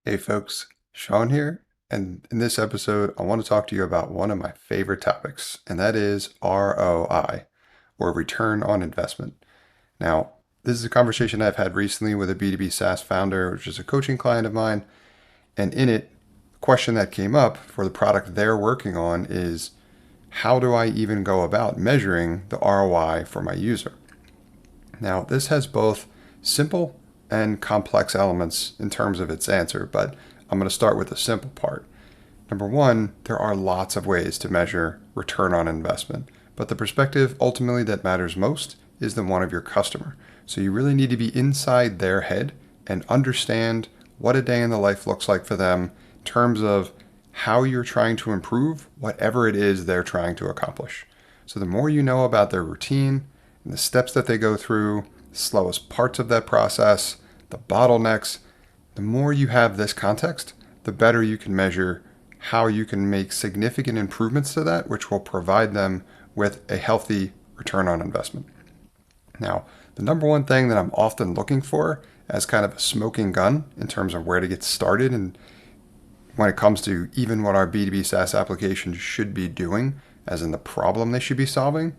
Hey folks, Sean here, and in this episode, I want to talk to you about one of my favorite topics, and that is ROI, or return on investment. Now, this is a conversation I've had recently with a B2B SaaS founder, which is a coaching client of mine, and in it, the question that came up for the product they're working on is, how do I even go about measuring the ROI for my user? Now, this has both simple and complex elements in terms of its answer, but I'm going to start with the simple part. Number one, there are lots of ways to measure return on investment, but the perspective ultimately that matters most is the one of your customer. So you really need to be inside their head and understand what a day in the life looks like for them in terms of how you're trying to improve whatever it is they're trying to accomplish. So the more you know about their routine and the steps that they go through, the slowest parts of that process, the bottlenecks, the more you have this context, the better you can measure how you can make significant improvements to that, which will provide them with a healthy return on investment. Now, the number one thing that I'm often looking for as kind of a smoking gun in terms of where to get started and when it comes to even what our B2B SaaS applications should be doing, as in the problem they should be solving,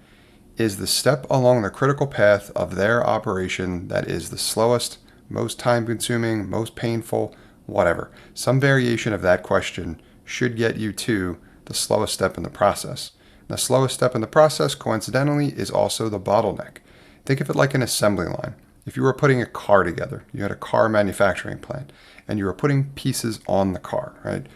is the step along the critical path of their operation that is the slowest, most time consuming, most painful, whatever. Some variation of that question should get you to the slowest step in the process. The slowest step in the process, coincidentally, is also the bottleneck. Think of it like an assembly line. If you were putting a car together, you had a car manufacturing plant, and you were putting pieces on the car, right?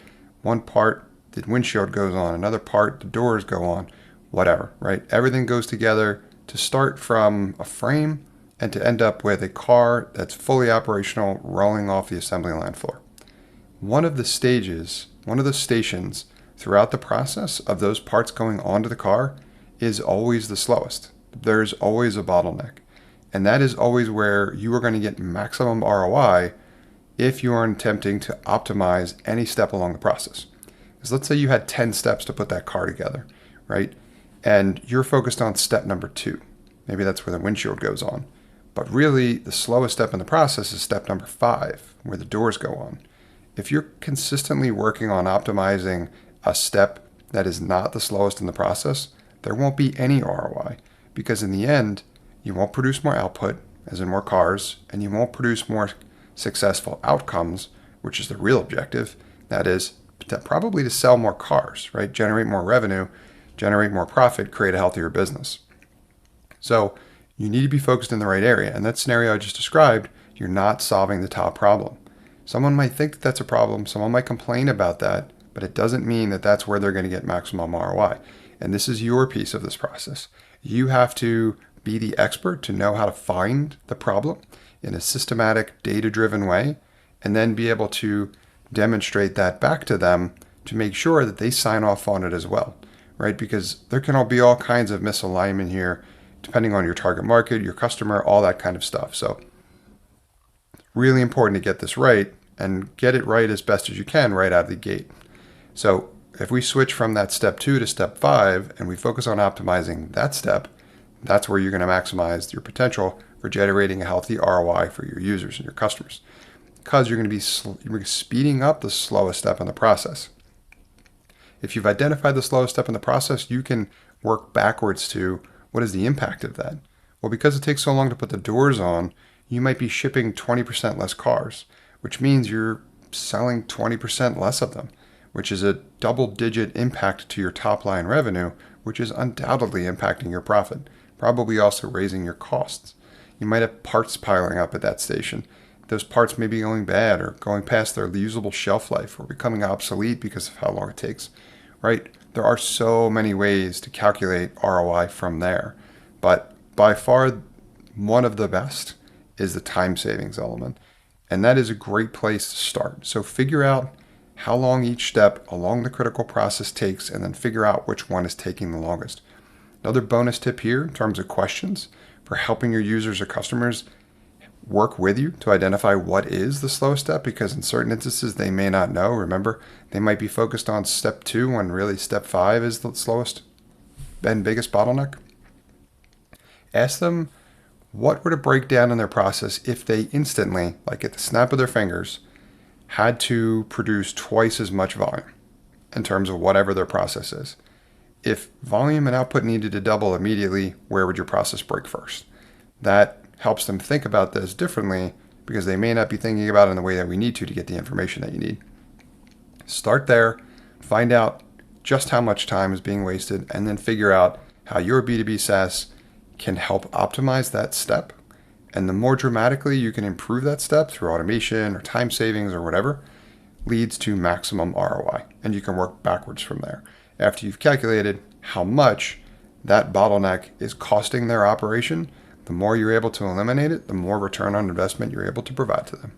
One part, the windshield goes on, another part, the doors go on, whatever, right? Everything goes together to start from a frame and to end up with a car that's fully operational rolling off the assembly line floor. One of the stations throughout the process of those parts going onto the car is always the slowest. There's always a bottleneck. And that is always where you are going to get maximum ROI if you are attempting to optimize any step along the process. Because let's say you had 10 steps to put that car together, right? And you're focused on step number 2. Maybe that's where the windshield goes on. But really, the slowest step in the process is step number 5, where the doors go on. If you're consistently working on optimizing a step that is not the slowest in the process, there won't be any ROI. Because in the end, you won't produce more output, as in more cars, and you won't produce more successful outcomes, which is the real objective. That is probably to sell more cars, right? Generate more revenue, generate more profit, create a healthier business. So you need to be focused in the right area. And that scenario I just described, you're not solving the top problem. Someone might think that that's a problem. Someone might complain about that, but it doesn't mean that that's where they're going to get maximum ROI. And this is your piece of this process. You have to be the expert to know how to find the problem in a systematic, data-driven way, and then be able to demonstrate that back to them to make sure that they sign off on it as well, right? Because there can all be all kinds of misalignment here, depending on your target market, your customer, all that kind of stuff. So really important to get this right and get it right as best as you can right out of the gate. So if we switch from that step 2 to step 5 and we focus on optimizing that step, that's where you're going to maximize your potential for generating a healthy ROI for your users and your customers, because you're going to be speeding up the slowest step in the process. If you've identified the slowest step in the process, you can work backwards to what is the impact of that? Well, because it takes so long to put the doors on, you might be shipping 20% less cars, which means you're selling 20% less of them, which is a double-digit impact to your top-line revenue, which is undoubtedly impacting your profit, probably also raising your costs. You might have parts piling up at that station. Those parts may be going bad or going past their usable shelf life or becoming obsolete because of how long it takes, right? There are so many ways to calculate ROI from there, but by far one of the best is the time savings element. And that is a great place to start. So figure out how long each step along the critical process takes, and then figure out which one is taking the longest. Another bonus tip here in terms of questions for helping your users or customers work with you to identify what is the slowest step, because in certain instances they may not know. Remember, they might be focused on step 2 when really step 5 is the slowest and biggest bottleneck. Ask them what were to break down in their process if they instantly, like at the snap of their fingers, had to produce twice as much volume in terms of whatever their process is. If volume and output needed to double immediately, where would your process break first? That helps them think about this differently because they may not be thinking about it in the way that we need to get the information that you need. Start there, find out just how much time is being wasted, and then figure out how your B2B SaaS can help optimize that step. And the more dramatically you can improve that step through automation or time savings or whatever, leads to maximum ROI. And you can work backwards from there. After you've calculated how much that bottleneck is costing their operation, the more you're able to eliminate it, the more return on investment you're able to provide to them.